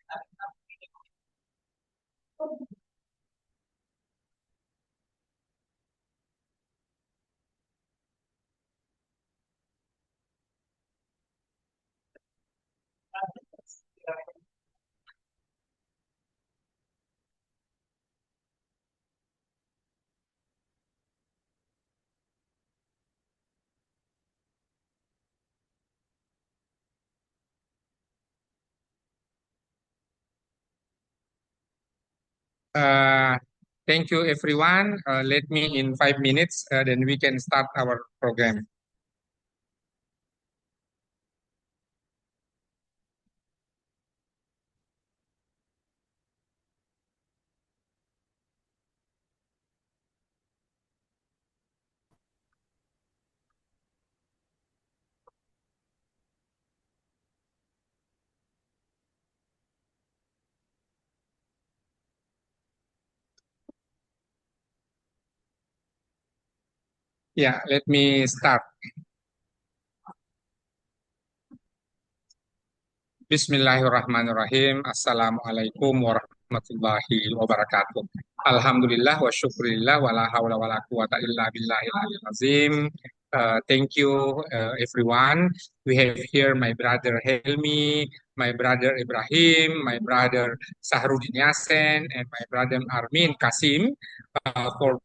Uh, Thank you, everyone. Let me in 5 minutes, then we can start our program. Yeah, let me start. Bismillahirrahmanirrahim. Assalamualaikum warahmatullahi wabarakatuh. Alhamdulillah wa syukurillah wa la hawla wa la quwata illa billahil aliyil azim. Thank you, everyone. We have here my brother Helmi, my brother Ebrahim, my brother Sahrudin Yasen, and my brother Armin Kasim for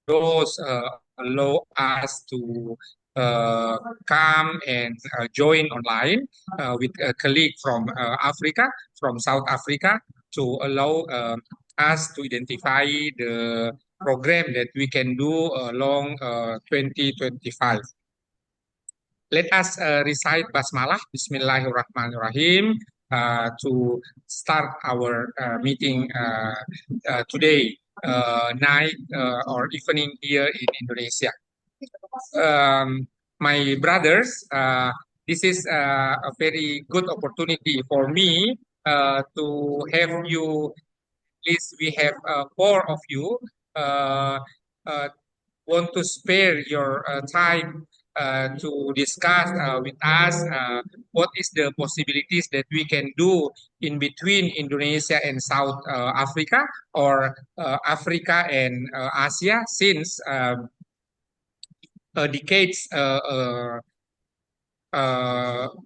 those allow us to uh, come and join online with a colleague from Africa, from South Africa, to allow us to identify the program that we can do along 2025. Let us recite Basmalah, Bismillahirrahmanirrahim, to start our meeting today, night or evening here in Indonesia. My brothers, this is a very good opportunity for me to have you. At least we have four of you uh, uh, want to spare your time to discuss with us what is the possibilities that we can do in between Indonesia and South Africa, or Africa and Asia, since decades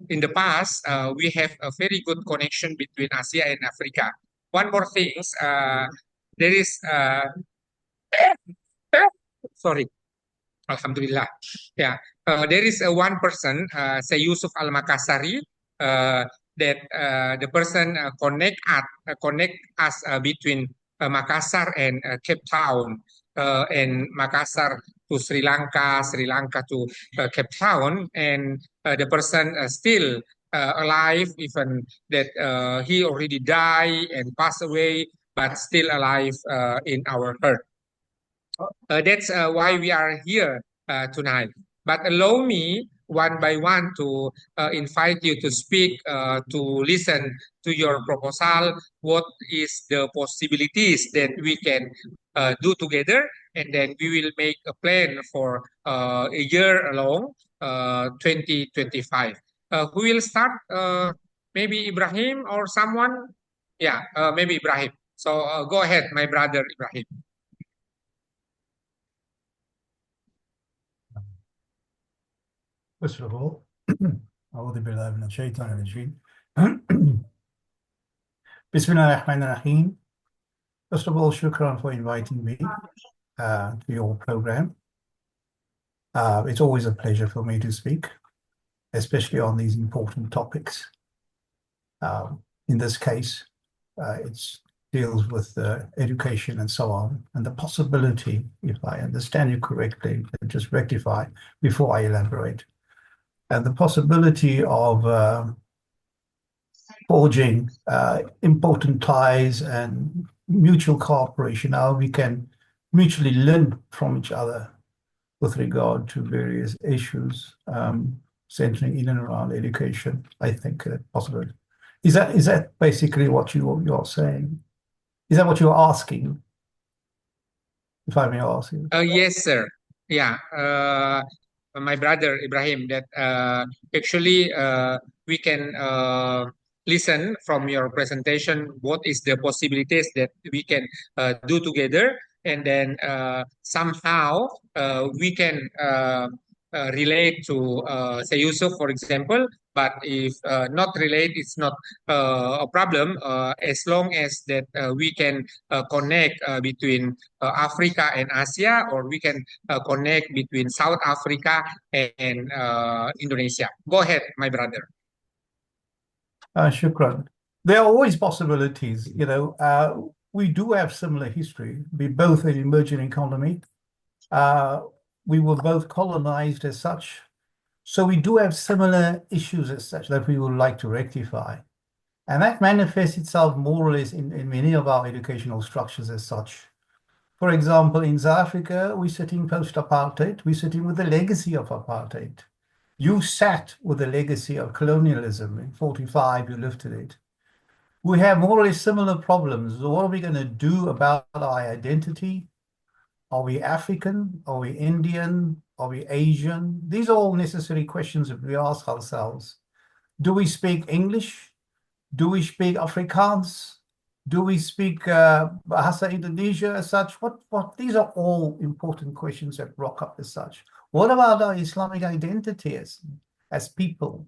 in the past, we have a very good connection between Asia and Africa. One more thing, there is, sorry, Alhamdulillah. Yeah, there is one person, say Yusuf Al Makassari, that the person connect us between Makassar and Cape Town, and Makassar to Sri Lanka, Sri Lanka to Cape Town, and the person still alive, even that he already died and passed away, but still alive in our heart. That's why we are here tonight. But allow me one by one to invite you to speak, to listen to your proposal. What is the possibilities that we can do together? And then we will make a plan for a year long, 2025. Who will start? Maybe Ibrahim or someone? Yeah, maybe Ibrahim. So go ahead, my brother Ibrahim. First of all, أعوذ بالله من الشيطان الرجيم. Bismillahirrahmanirrahim. First of all, shukran for inviting me to your program. It's always a pleasure for me to speak, especially on these important topics. In this case, it deals with education and so on, and the possibility, if I understand you correctly, just rectify before I elaborate, and the possibility of forging important ties and mutual cooperation, how we can mutually learn from each other with regard to various issues centering in and around education. I think possible. Is that basically what you're saying? Is that what you're asking? If I may ask you. Yes, sir. Yeah, my brother Ibrahim, that actually we can listen from your presentation what is the possibilities that we can do together, and then somehow we can relate to say Yusuf, for example. But if not relate, it's not a problem as long as that we can connect between Africa and Asia, or we can connect between South Africa and Indonesia. Go ahead, my brother. Shukran. There are always possibilities, we do have similar history. We both an emerging economy. Uh, we were both colonized as such. So we do have similar issues as such that we would like to rectify. And that manifests itself more or less in many of our educational structures as such. For example, in South Africa, we're sitting post-apartheid. We're sitting with the legacy of apartheid. You sat with the legacy of colonialism. In 45, you lifted it. We have more or less similar problems. So what are we going to do about our identity? Are we African? Are we Indian? Are we Asian? These are all necessary questions that we ask ourselves. Do we speak English? Do we speak Afrikaans? Do we speak Bahasa Indonesia as such? These are all important questions that rock up as such. What about our Islamic identity as people?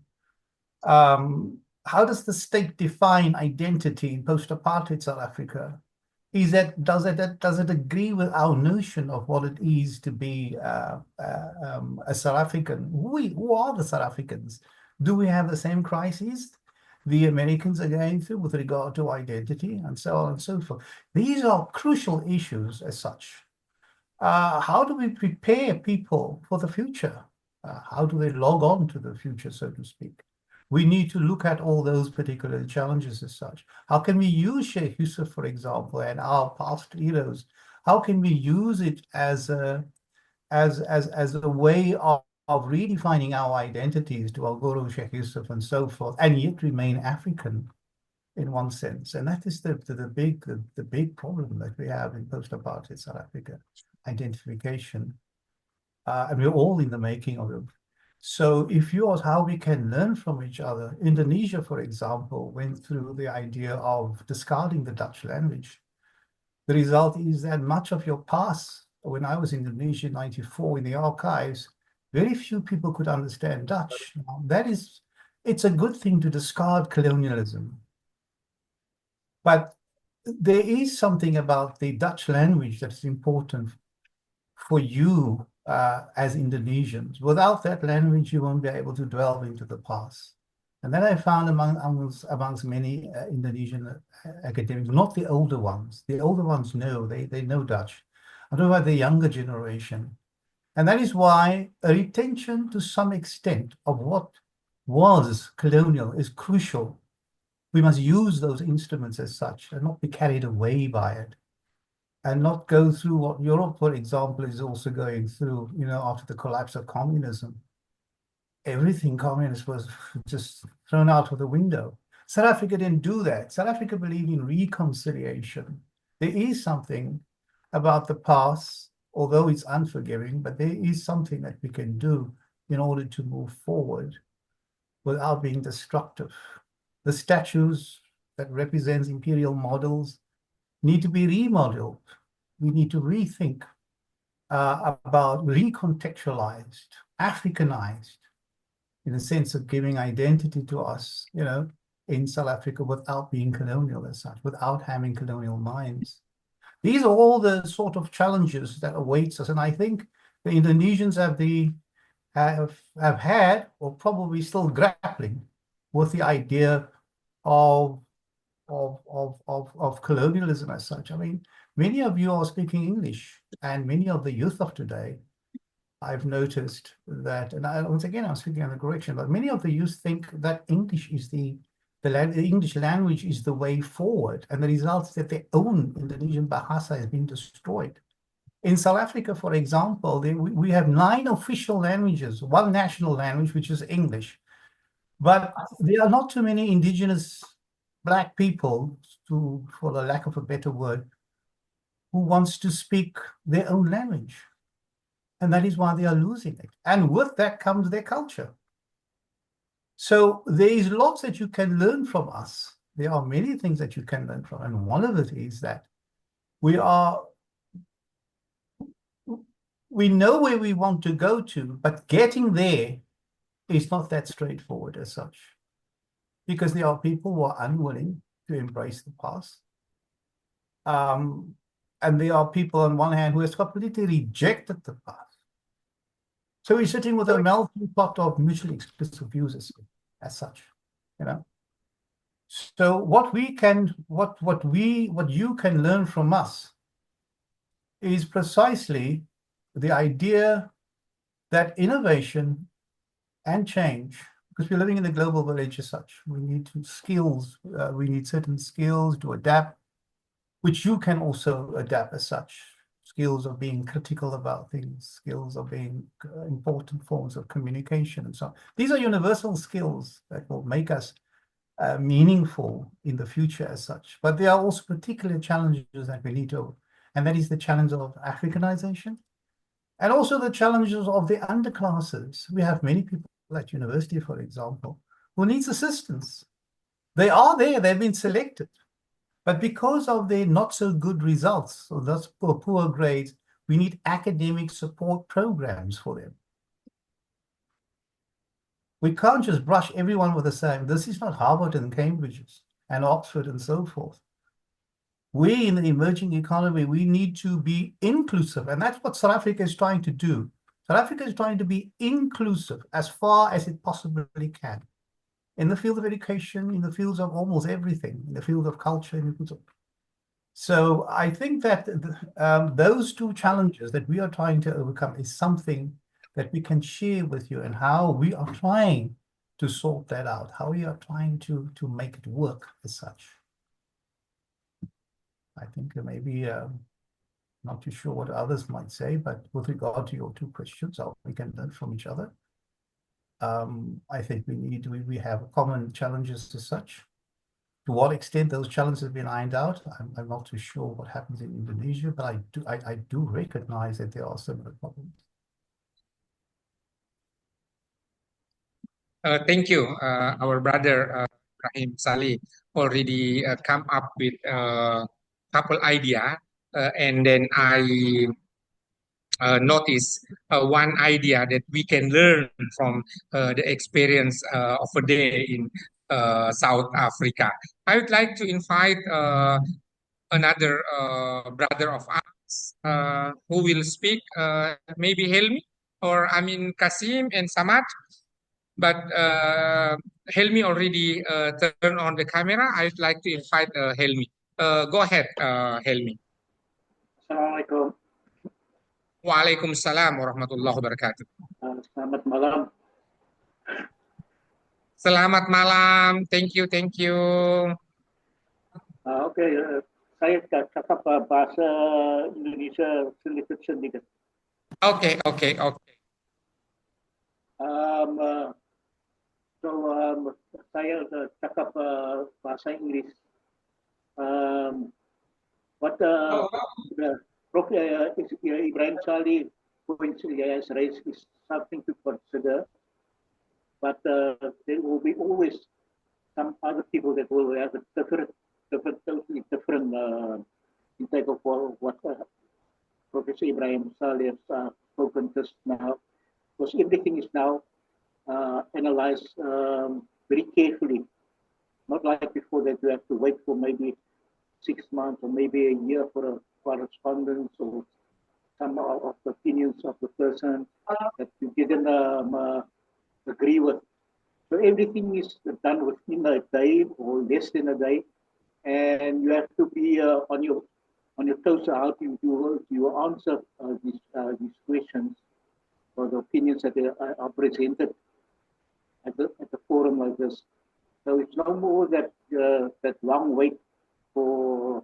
How does the state define identity in post-apartheid South Africa? Does it agree with our notion of what it is to be a South African? Who are the South Africans? Do we have the same crises the Americans are going through with regard to identity, and so on and so forth? These are crucial issues as such. How do we prepare people for the future? How do they log on to the future, so to speak? We need to look at all those particular challenges as such. How can we use Sheikh Yusuf, for example, and our past heroes? How can we use it as a way of redefining our identities to our Guru Sheikh Yusuf and so forth, and yet remain African in one sense? And that is the big problem that we have in post-apartheid South Africa, identification. And we're all in the making of it. So if you ask how we can learn from each other, Indonesia, for example, went through the idea of discarding the Dutch language. The result is that much of your past, when I was in Indonesia in 94 in the archives, very few people could understand Dutch. It's a good thing to discard colonialism. But there is something about the Dutch language that's important for you as Indonesians. Without that language, you won't be able to delve into the past. And then I found amongst many Indonesian academics, not the older ones. The older ones know, they know Dutch. I'm talking about the younger generation. And that is why a retention to some extent of what was colonial is crucial. We must use those instruments as such and not be carried away by it, and not go through what Europe, for example, is also going through, after the collapse of communism. Everything communist was just thrown out of the window. South Africa didn't do that. South Africa believed in reconciliation. There is something about the past, although it's unforgiving, but there is something that we can do in order to move forward without being destructive. The statues that represent imperial models need to be remodeled. We need to rethink about recontextualized, Africanized, in a sense of giving identity to us, in South Africa without being colonial as such, without having colonial minds. These are all the sort of challenges that awaits us. And I think the Indonesians have had, or probably still grappling with the idea of colonialism as such. I mean, many of you are speaking English, and many of the youth of today, I've noticed that, and once again, I'm speaking on the correction, but many of the youth think that English is the English language is the way forward, and the result is that their own Indonesian Bahasa has been destroyed. In South Africa, for example, we have 9 official languages, 1 national language, which is English, but there are not too many indigenous Black people, for the lack of a better word, who wants to speak their own language. And that is why they are losing it. And with that comes their culture. So there is lots that you can learn from us. There are many things that you can learn from. And one of it is that we are, we know where we want to go to, but getting there is not that straightforward as such. Because there are people who are unwilling to embrace the past. And there are people on one hand who has completely rejected the past. So we're sitting with a melting pot of mutually exclusive views as such, you know. So what you can learn from us is precisely the idea that innovation and change, because we're living in a global village as such, we need skills, we need certain skills to adapt, which you can also adapt as such. Skills of being critical about things, skills of being important forms of communication and so on. These are universal skills that will make us meaningful in the future as such. But there are also particular challenges that we need to, and that is the challenge of Africanization, and also the challenges of the underclasses. We have many people at university, for example, who needs assistance. They are there, they've been selected. But because of their not so good results, or thus poor grades, we need academic support programs for them. We can't just brush everyone with the same. This is not Harvard and Cambridge and Oxford and so forth. We in the emerging economy, we need to be inclusive. And that's what South Africa is trying to do. South Africa is trying to be inclusive as far as it possibly can. In the field of education, in the fields of almost everything, in the field of culture, in the fields of... So I think that those two challenges that we are trying to overcome is something that we can share with you, and how we are trying to sort that out, how we are trying to make it work as such. I think maybe not too sure what others might say, but with regard to your two questions, we can learn from each other. I think we have common challenges as such. To what extent those challenges have been ironed out, I'm not too sure what happens in Indonesia, but I do recognize that there are similar problems. Thank you, our brother Ebrahim Salie already come up with a couple idea, and then I notice one idea that we can learn from the experience of a day in South Africa. I would like to invite another brother of us who will speak, maybe Helmi, or I mean Kasim and Samad. But Helmi already turned on the camera. I'd like to invite Helmi. Go ahead, Helmi. Assalamualaikum. Waalaikumsalam warahmatullahi wabarakatuh. Selamat malam. Selamat malam. Thank you, thank you. Oke, saya cakap bahasa Indonesia sedikit. Oke, oke, oke. Saya cakap bahasa Inggris. What Prof. Ebrahim Salie points has raised is something to consider, but there will be always some other people that will have a totally different intake of what Professor Ebrahim Salie has spoken just now, because everything is now analyzed very carefully. Not like before that you have to wait for maybe 6 months or maybe a year for a correspondence or some of the opinions of the person that you didn't agree with. So everything is done within a day or less than a day, and you have to be on your toes how you answer these questions or the opinions that are presented at the forum like this. So it's no more that long wait for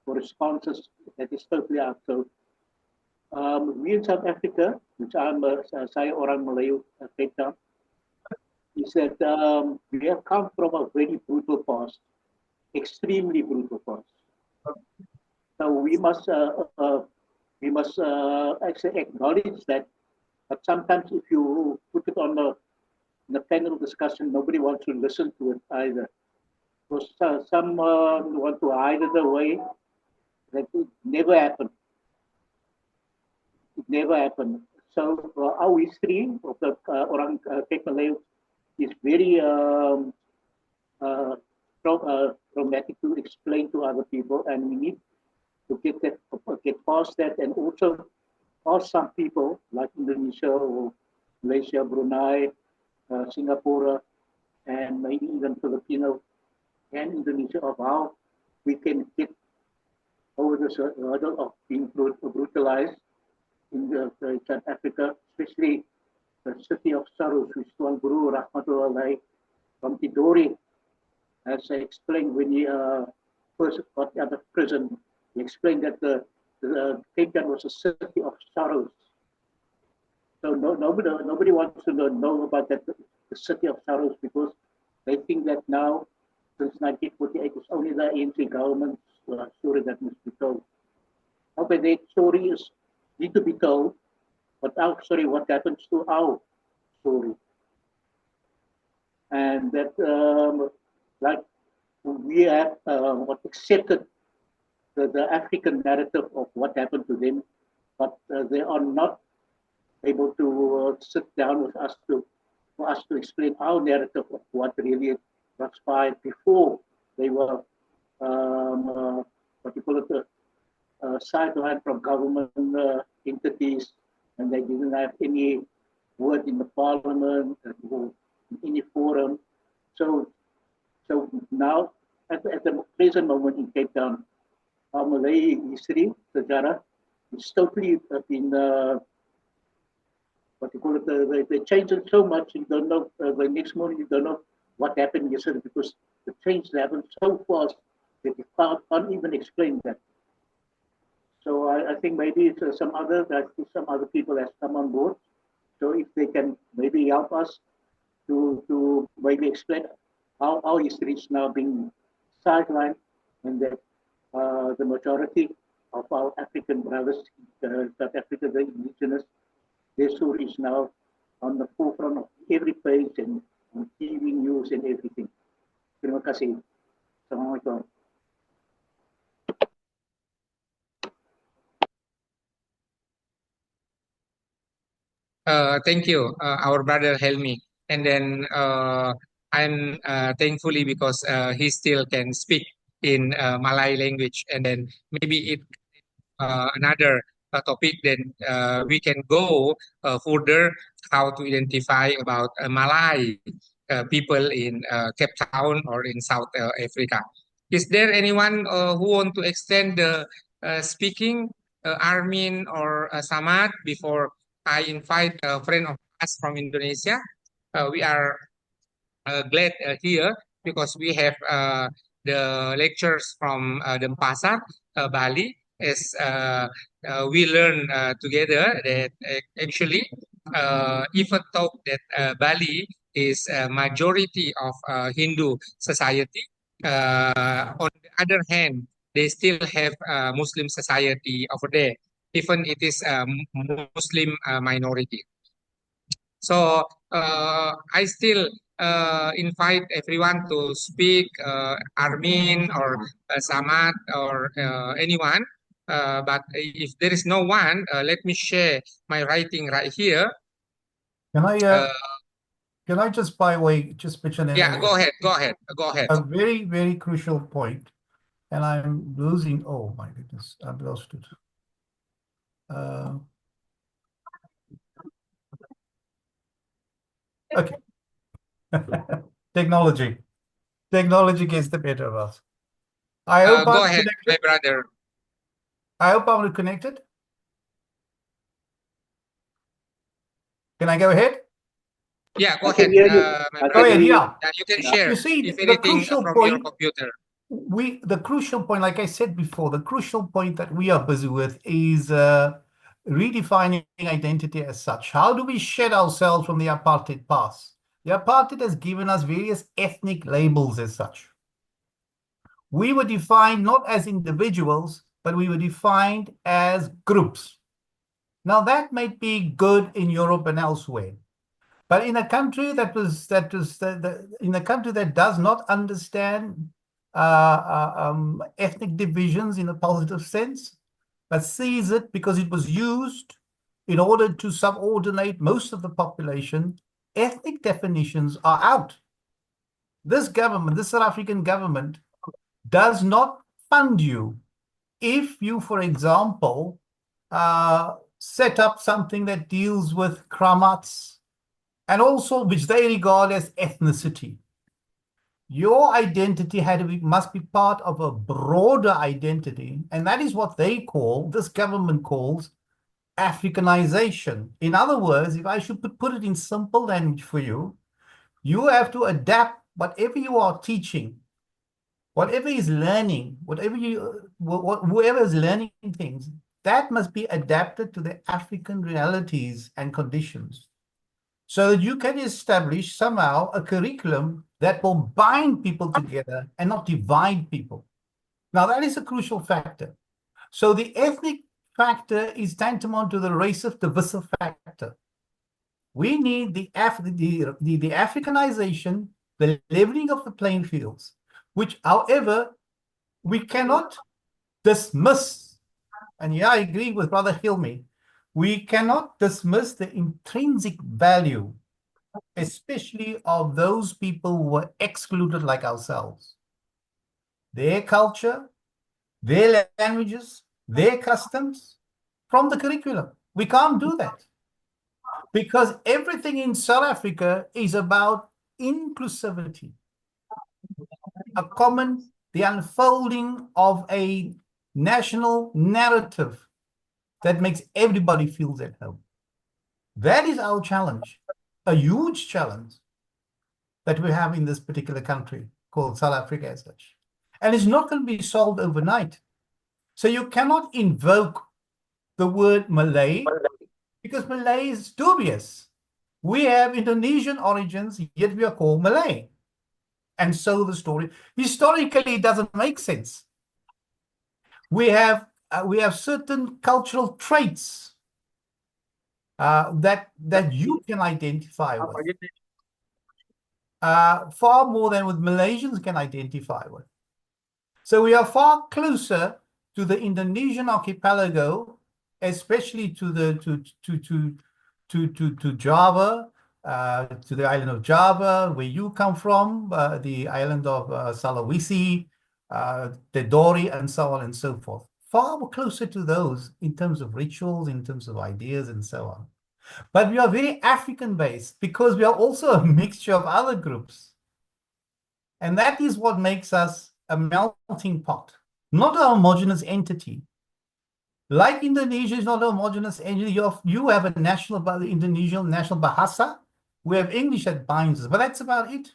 responses. That is totally out. So we in South Africa, which saya orang Melayu Petra, is that we have come from a very brutal past, extremely brutal past. So we must actually acknowledge that. But sometimes if you put it on in a panel discussion, nobody wants to listen to it either. Because some want to hide it away. That it never happened. It never happened. So our history of the Orang Malay is very traumatic to explain to other people, and we need to get past that, and also ask some people like Indonesia or Malaysia, Brunei, Singapore, and maybe even Filipino and Indonesia of how we can get over this hurdle of being brutalized in South Africa, especially the city of Sorrows, which Tuan Guru Rahmatullah from Tidori, as I explained when he first got out of prison. He explained that the Cape Town was a city of sorrows. So nobody wants to know about that, the city of sorrows, because they think that now, since 1948, it's only the ANC government's story that must be told. Okay, that story need to be told, but our story, what happens to our story? And that, like, we have accepted the African narrative of what happened to them, but they are not able to sit down with us for us to explain our narrative of what really transpired before they were what you call it, sidelined from government entities, and they didn't have any word in the parliament or in any forum. So now, at the present moment in Cape Town, our Malay history, sejarah, is totally in what you call it, they changed it so much, you don't know, the next morning you don't know what happened yesterday, because the change happened so fast that you can't even explain that. So I think maybe it's some other people has come on board. So if they can maybe help us to maybe explain how our history is now being sidelined, and that the majority of our African brothers, South Africa, the indigenous, their story is now on the forefront of every page and on TV news and everything. Terima kasih. Assalamualaikum. Thank you, our brother Helmi. And then I'm thankfully because he still can speak in Malay language. And then maybe it another topic, then we can go further how to identify about Malay people in Cape Town or in South Africa. Is there anyone who want to extend the speaking, Armin or Samad, before I invite a friend of us from Indonesia? We are glad here because we have the lectures from Denpasar, Bali, as we learn together that actually even though that Bali is a majority of Hindu society, on the other hand, they still have Muslim society over there, even it is a Muslim minority. So I still invite everyone to speak, Armin or Samad or anyone. But if there is no one, let me share my writing right here. Can I just, by way, just mention Yeah, go ahead. a very, very crucial point, and I'm losing, oh my goodness, I've lost it. Okay. Technology gets the better of us. I hope Go I'm ahead, my connected. brother. I hope I'm connected. Can I go ahead? Yeah, go I ahead, can hear you. my I Go brother. ahead, yeah. You can Yeah. share You see, if the anything crucial from your point, computer. the crucial point, like I said before, the crucial point that we are busy with is redefining identity as such. How do we shed ourselves from the apartheid past? The apartheid has given us various ethnic labels as such. We were defined not as individuals, but we were defined as groups. Now, that might be good in Europe and elsewhere. But in a country in a country that does not understand ethnic divisions in a positive sense, but sees it because it was used in order to subordinate most of the population, ethnic definitions are out. This government, this South African government, does not fund you if you, for example, set up something that deals with kramats, and also which they regard as ethnicity. Your identity must be part of a broader identity, and that is what this government calls Africanization. In other words, if I should put it in simple language for you, you have to adapt whatever you are teaching, whatever is learning, whoever is learning things, that must be adapted to the African realities and conditions, so that you can establish somehow a curriculum that will bind people together and not divide people. Now, that is a crucial factor. So the ethnic factor is tantamount to the racist divisive factor. We need the Africanization, the leveling of the playing fields, which, however, we cannot dismiss. And yeah, I agree with Brother Hilmi. We cannot dismiss the intrinsic value, especially of those people who were excluded like ourselves. Their culture, their languages, their customs from the curriculum. We can't do that because everything in South Africa is about inclusivity, the unfolding of a national narrative that makes everybody feel at home. That is our challenge, a huge challenge that we have in this particular country called South Africa as such. And it's not going to be solved overnight. So you cannot invoke the word Malay because Malay is dubious. We have Indonesian origins, yet we are called Malay. And so the story, historically, it doesn't make sense. We have certain cultural traits that you can identify with, far more than what Malaysians can identify with. So we are far closer to the Indonesian archipelago, especially to Java, to the island of Java, where you come from, the island of Sulawesi, Tidore, and so on and so forth. Far more closer to those in terms of rituals, in terms of ideas, and so on. But we are very African-based because we are also a mixture of other groups. And that is what makes us a melting pot, not a homogeneous entity. Like Indonesia is not a homogeneous entity. You have a the Indonesian national Bahasa. We have English that binds us, but that's about it.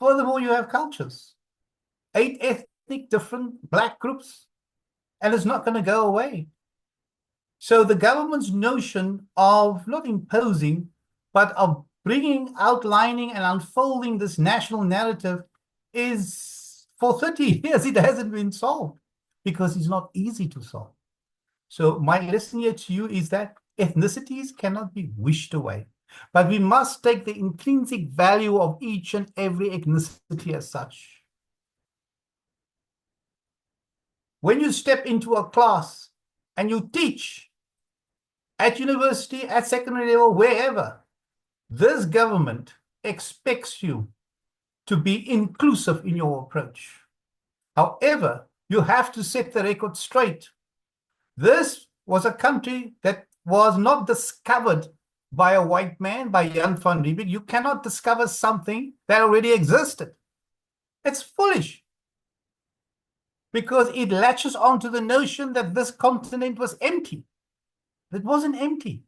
Furthermore, you have cultures, 8 ethnic different black groups, and it's not going to go away. So the government's notion of not imposing, but of outlining and unfolding this national narrative is, for 30 years, it hasn't been solved because it's not easy to solve. So my lesson here to you is that ethnicities cannot be wished away, but we must take the intrinsic value of each and every ethnicity as such. When you step into a class and you teach at university, at secondary level, wherever, this government expects you to be inclusive in your approach. However, you have to set the record straight. This was a country that was not discovered by a white man, by Jan van Riebeeck. You cannot discover something that already existed. It's foolish because it latches onto the notion that this continent was empty. It wasn't empty.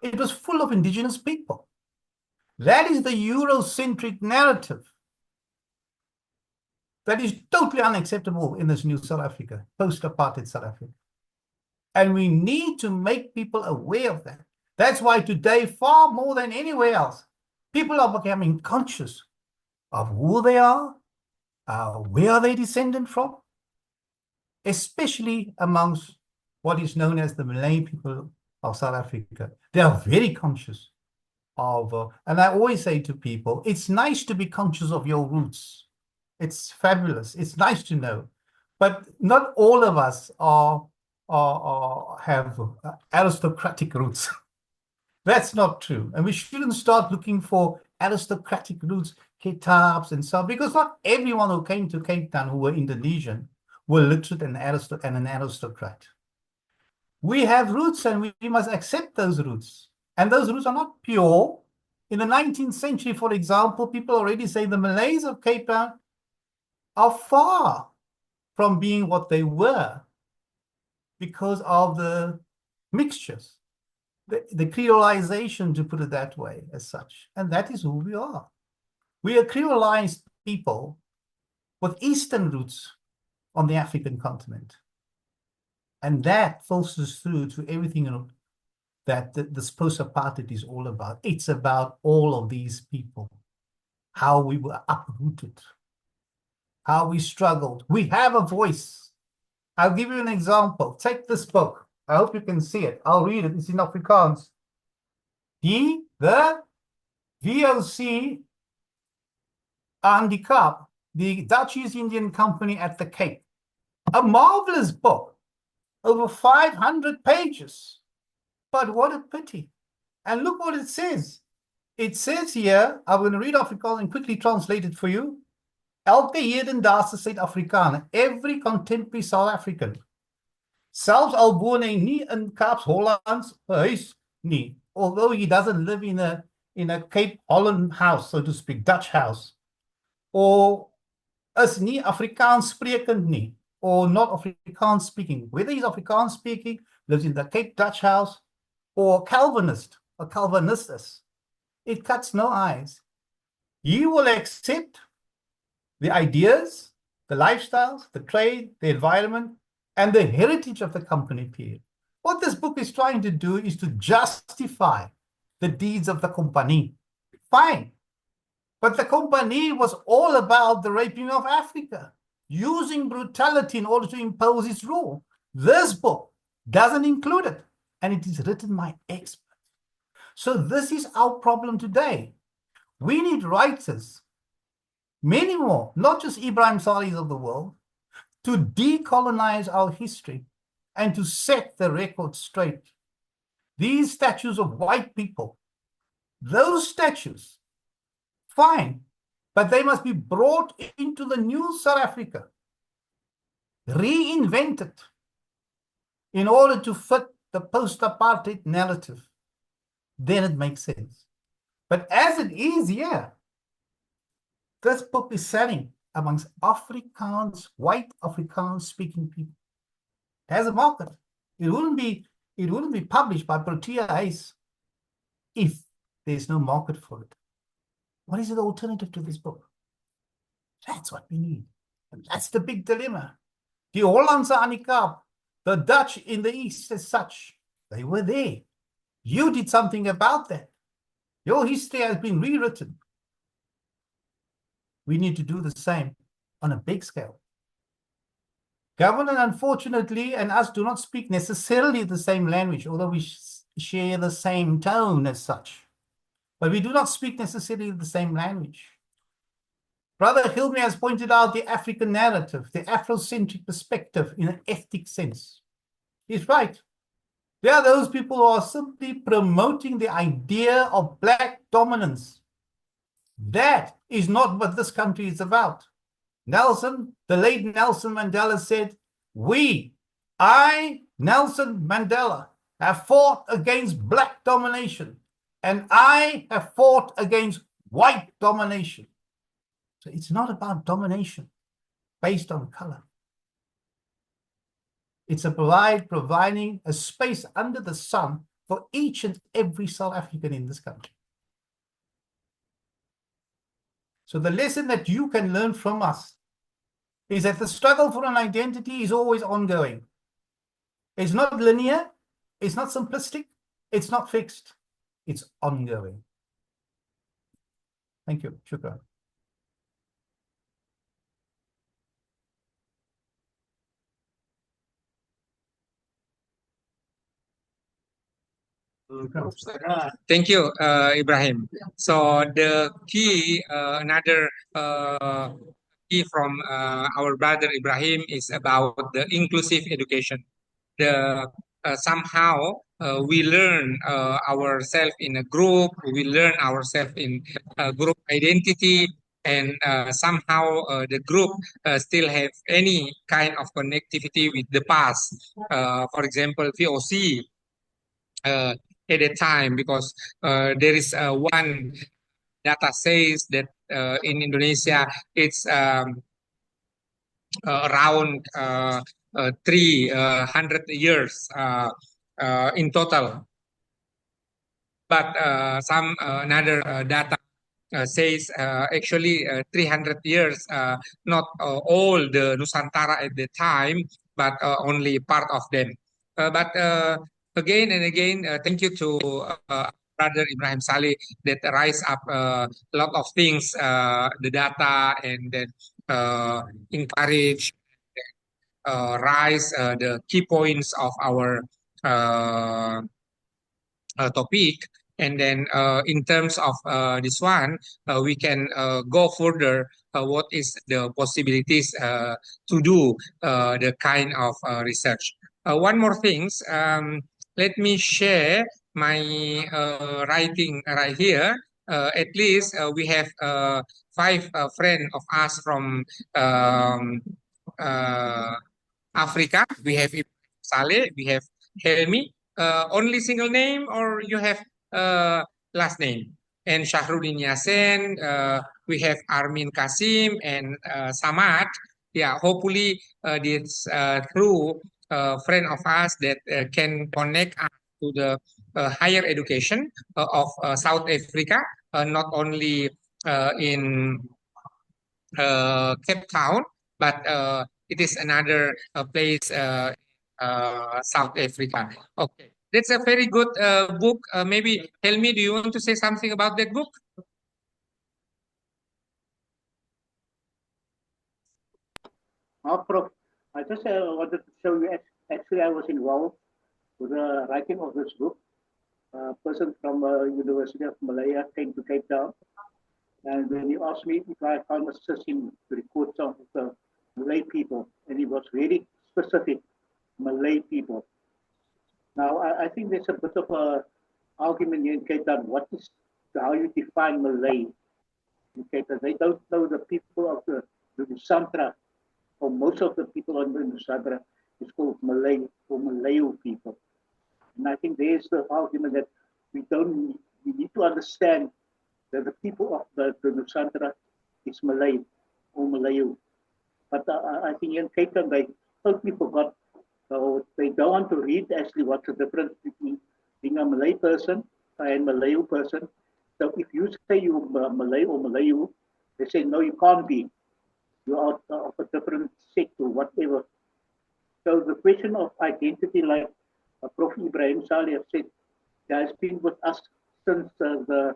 It was full of indigenous people. That is the Eurocentric narrative that is totally unacceptable in this new South Africa, post-apartheid South Africa. And we need to make people aware of that. That's why today, far more than anywhere else, people are becoming conscious of who they are, where are they descended from, especially amongst what is known as the Malay people of South Africa. They are very conscious and I always say to people, it's nice to be conscious of your roots. It's fabulous. It's nice to know, but not all of us have aristocratic roots. That's not true. And we shouldn't start looking for aristocratic roots, kitabs and so on, because not everyone who came to Cape Town who were Indonesian were literate and an aristocrat. We have roots and we must accept those roots. And those roots are not pure. In the 19th century, for example, people already say the Malays of Cape Town are far from being what they were because of the mixtures, the creolization, to put it that way, as such. And that is who we are. We are creolized people with Eastern roots on the African continent. And that filters through to everything that this post-apartheid is all about. It's about all of these people, how we were uprooted, how we struggled. We have a voice. I'll give you an example. Take this book. I hope you can see it. I'll read it. It's in Afrikaans. The VOC aan die Kaap, the Dutch East Indian Company at the Cape. A marvelous book, over 500 pages. But what a pity. And look what it says. It says here, I'm going to read Afrikaans and quickly translate it for you. Elke hedendaagse Suid-Afrikaner, every contemporary South African, selfs al woon hy nie in Kaaps Hollands huis nie, although he doesn't live in a Cape Holland house, so to speak, Dutch house, or is nie Afrikaans sprekend nie, or not Afrikaans speaking, whether he's Afrikaans speaking, lives in the Cape Dutch house, or Calvinist, or Calvinistus, it cuts no eyes. He will accept the ideas, the lifestyles, the trade, the environment, and the heritage of the company period. What this book is trying to do is to justify the deeds of the company. Fine. But the company was all about the raping of Africa, using brutality in order to impose its rule. This book doesn't include it, and it is written by experts. So this is our problem today. We need writers, many more, not just Ebrahim Salihs of the world, to decolonize our history and to set the record straight. These statues of white people, those statues, fine, but they must be brought into the new South Africa, reinvented in order to fit the post-apartheid narrative. Then it makes sense. But as it is, yeah, this book is selling amongst Afrikaans, white Afrikaans-speaking people. It has a market. It wouldn't be published by Protea Hayes if there's no market for it. What is the alternative to this book? That's what we need. And that's the big dilemma. The Hollandse aan die Kaap, the Dutch in the East as such, they were there. You did something about that. Your history has been rewritten. We need to do the same on a big scale. Government, unfortunately, and us do not speak necessarily the same language, although we share the same tone as such. But we do not speak necessarily the same language. Brother Hilmi has pointed out the African narrative, the Afrocentric perspective in an ethnic sense. He's right. There are those people who are simply promoting the idea of black dominance. That is not what this country is about. Nelson, the late Nelson Mandela said, I, Nelson Mandela, have fought against black domination, and I have fought against white domination. So it's not about domination based on color. It's providing a space under the sun for each and every South African in this country. So the lesson that you can learn from us is that the struggle for an identity is always ongoing. It's not linear, it's not simplistic, it's not fixed, it's ongoing. Thank you. Shukran. Thank you, Ibrahim. So the key, another key from our brother Ibrahim is about the inclusive education. The somehow we learn ourselves in a group, we learn ourselves in group identity, and somehow the group still have any kind of connectivity with the past. For example, VOC at a time, because there is one data says that in Indonesia it's around 300 years in total. But some another data says actually 300 years, not all the Nusantara at the time, but only part of them. But again and again, thank you to Brother Ibrahim Salie that rise up a lot of things, the data, and then encourage, rise the key points of our uh, topic. And then in terms of this one, we can go further. What is the possibilities to do the kind of research? One more things. Let me share my writing right here. At least we have five friends of us from um, uh, Africa. We have Saleh, we have Helmi. Only single name, or you have last name? And Shahrudin Yasin, we have Armin Kasim and Samad. Yeah, hopefully this through friend of us that can connect us to the higher education of South Africa, not only in Cape Town, but it is another place South Africa. Okay, that's a very good book. Maybe Helmi, do you want to say something about that book? Prof, I just wanted to show you, actually, I was involved with the writing of this book. A person from University of Malaya came to Cape Town, and then he asked me if I can assist him to record some of the Malay people, and he was very specific, Malay people. Now, I think there's a bit of a argument here in Cape Town. What is how you define Malay in Cape Town? They don't know the people of the Nusantara, or most of the people on the Nusantara is called Malay or Malayo people. And I think there's the argument that we need to understand that the people of the Nusantara is Malay or Malayo. But I think in Cape Town, they totally forgot. So they don't want to read actually what's the difference between being a Malay person and Malayo person. So if you say you're Malay or Malayo, they say, no, you can't be. You are of a different sect or whatever. So the question of identity, like Prof. Ebrahim Salie have said, has been with us since when the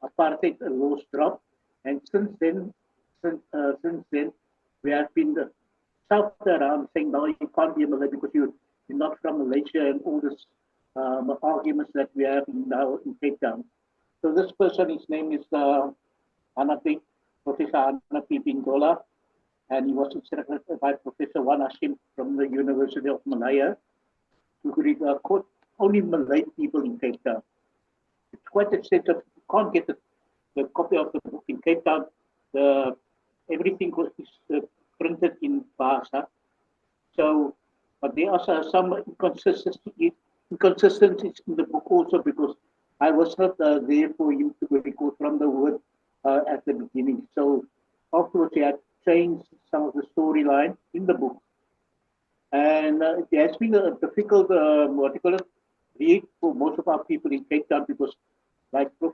apartheid laws dropped, and since then, we have been shouted around saying, no, you can't be a Malay because you're not from Malaysia, and all this arguments that we have now in Cape Town. So this person, his name is Hanapi, Professor Hanapi Bingola, and he was instructed by Professor Wan Hashim from the University of Malaya to record only Malay people in Cape Town. It's quite extensive. You can't get the copy of the book in Cape Town. Everything is printed in Bahasa. So, but there are some inconsistencies in the book also, because I was not there for him to record from the word at the beginning. So afterwards, he had changed some of the storyline in the book. And it has been a difficult, read for most of our people in Cape Town, because, like Prof.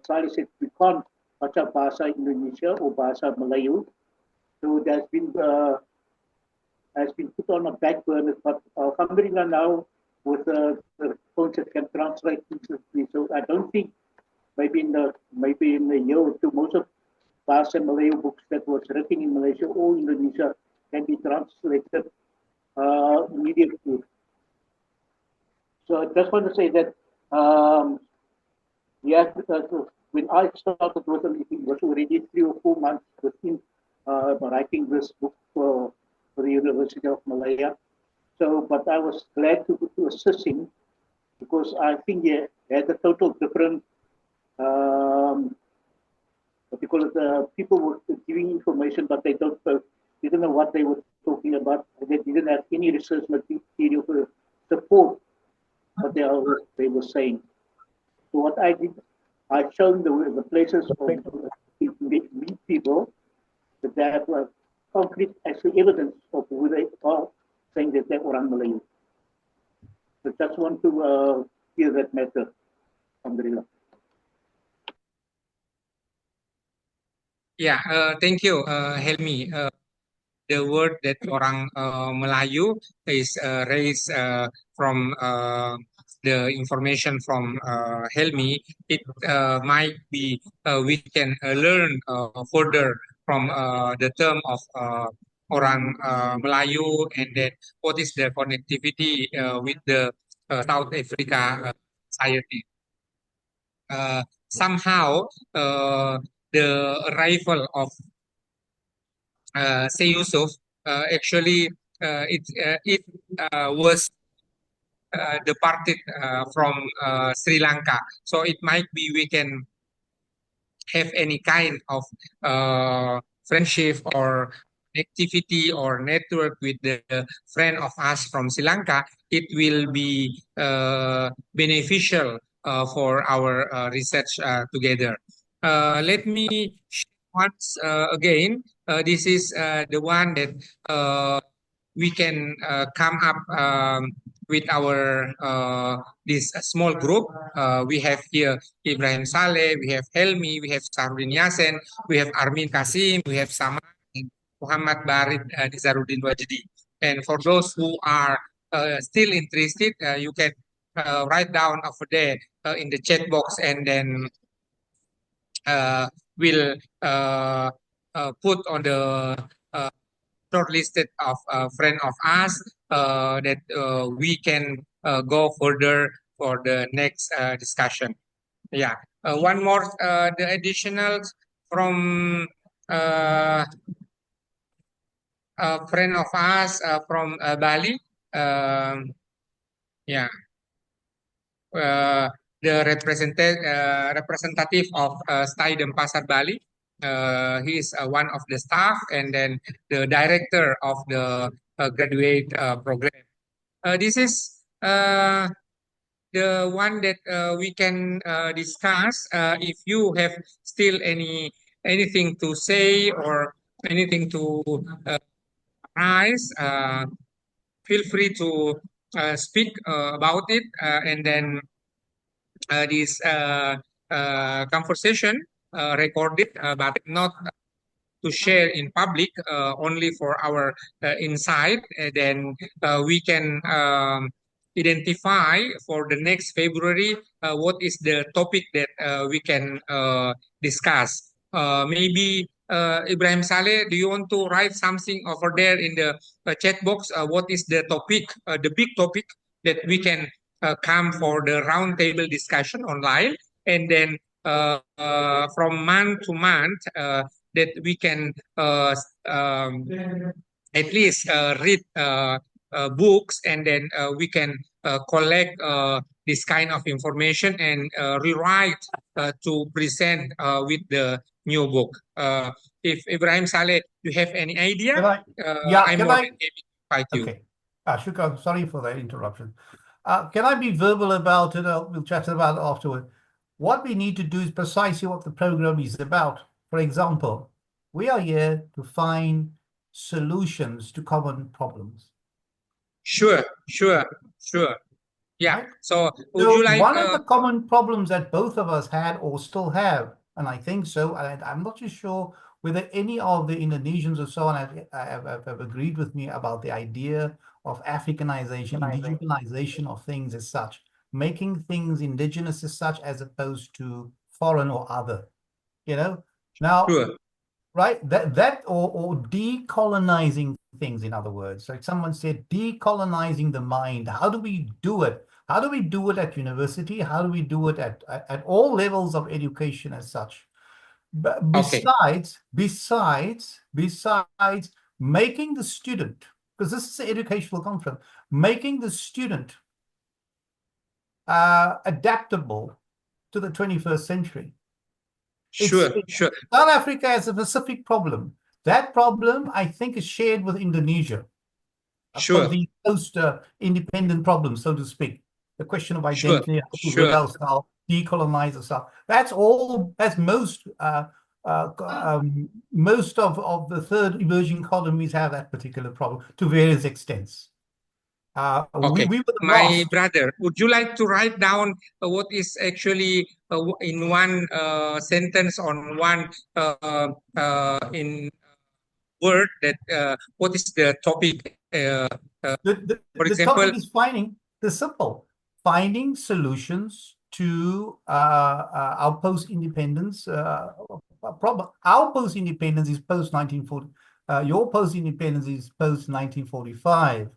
Salie said, we can't baca Bahasa Indonesia or Bahasa Melayu. So it has been put on a back burner. But Alhamdulillah now, with the phones that can translate instantly. So I don't think maybe in a year or two, most of Bahasa Melayu books that was written in Malaysia or Indonesia can be translated immediately. So I just want to say that um, yeah, when I started with them, it was already 3 or 4 months within writing this book for the University of Malaya. So, but I was glad to assist him because I think he had a total different, what you call it, people were giving information, but didn't know what they were talking about. They didn't have any research material to support what they were saying. So what I did, I showed the places of meet people that they have concrete actually evidence of who they are saying that they're orang Melayu. So just want to hear that matter. Alhamdulillah. Yeah, thank you, Helmi. The word that orang Melayu is raised from the information from Helmi, it might be we can learn further from the term of orang Melayu, and then what is the connectivity with the South Africa society. Somehow, the arrival of Say Yusuf, actually, it was departed from Sri Lanka. So it might be we can have any kind of friendship or activity or network with the friend of us from Sri Lanka, it will be beneficial for our research together. Let me once again, this is the one that we can come up with our this small group. We have here Ebrahim Salie, we have Helmi, we have Sarudin Yasen, we have Armin Kasim, we have Sama, and Muhammad Barid Nizaruddin Wajdi. And for those who are still interested, you can write down over there in the chat box, and then will put on the shortlisted of a friend of us that we can go further for the next discussion. Yeah. One more, the additional from a friend of us from Bali. Yeah. The representative of Stidem Pasar Bali. He is one of the staff, and then the director of the graduate program. This is the one that we can discuss. If you have still anything to say or anything to raise, feel free to speak about it, and then this conversation recorded, but not to share in public, only for our insight. Then we can identify for the next February what is the topic that we can discuss. Maybe Ibrahim Saleh, do you want to write something over there in the chat box? What is the topic, the big topic that we can come for the roundtable discussion online, and then from month to month that we can at least read books, and then we can collect this kind of information and rewrite to present with the new book. If Ibrahim Saleh, you have any idea? I'm more than happy to invite you. Okay. Shukran, sorry for that interruption. Can I be verbal about it? We'll chat about it afterward. What we need to do is precisely what the program is about. For example, we are here to find solutions to common problems. Sure. Yeah. Right? So would So you like one of the common problems that both of us had or still have, and I think so, and I'm not too sure whether any of the Indonesians or so on have agreed with me about the idea of Africanization, indigenization of things as such, making things indigenous as such as opposed to foreign or other. You know, now, sure. right, that or decolonizing things, in other words. Like someone said, decolonizing the mind. How do we do it? How do we do it at university? How do we do it at all levels of education as such? But Okay, besides making the student, because this is an educational conference, making the student adaptable to the 21st century. sure, sure, South Africa has a specific problem. That problem, I think, is shared with Indonesia. sure, The post-independent problem, so to speak. The question of sure, identity, how to rid sure. ourselves, decolonize ourselves. That's all. That's most of the third emerging economies have that particular problem to various extents. We Okay, were the my last. brother, would you like to write down what is actually in one sentence on one in word that what is the topic? For The example, topic is finding solutions to our post-independence problem. Our post-independence is post-1940. Your post-independence is post-1945.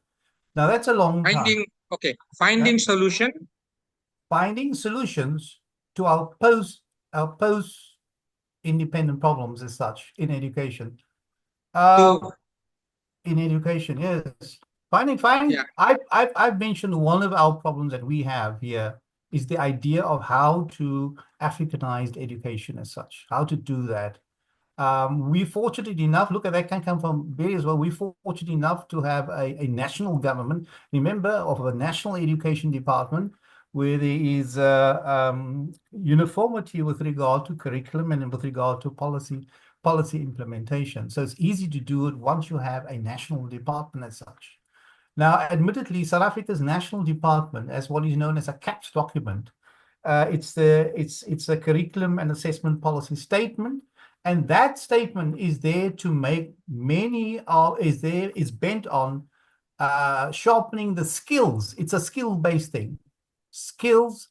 Now that's a long time. finding okay, Yeah? finding solution Finding solutions to our post-independent problems as such in education. to In education, yes. yeah, I've mentioned one of our problems that we have here is the idea of how to Africanize education as such, how to do that. We're fortunate enough, look at that can come from various, well, we're fortunate enough to have a national government, remember, of a national education department where there is uniformity with regard to curriculum and with regard to policy implementation. So it's easy to do it once you have a national department as such. Now, admittedly, South Africa's national department, as what is known as a CAPS document, it's a curriculum and assessment policy statement, and that statement is there to make is bent on sharpening the skills. It's a skill-based thing. Skills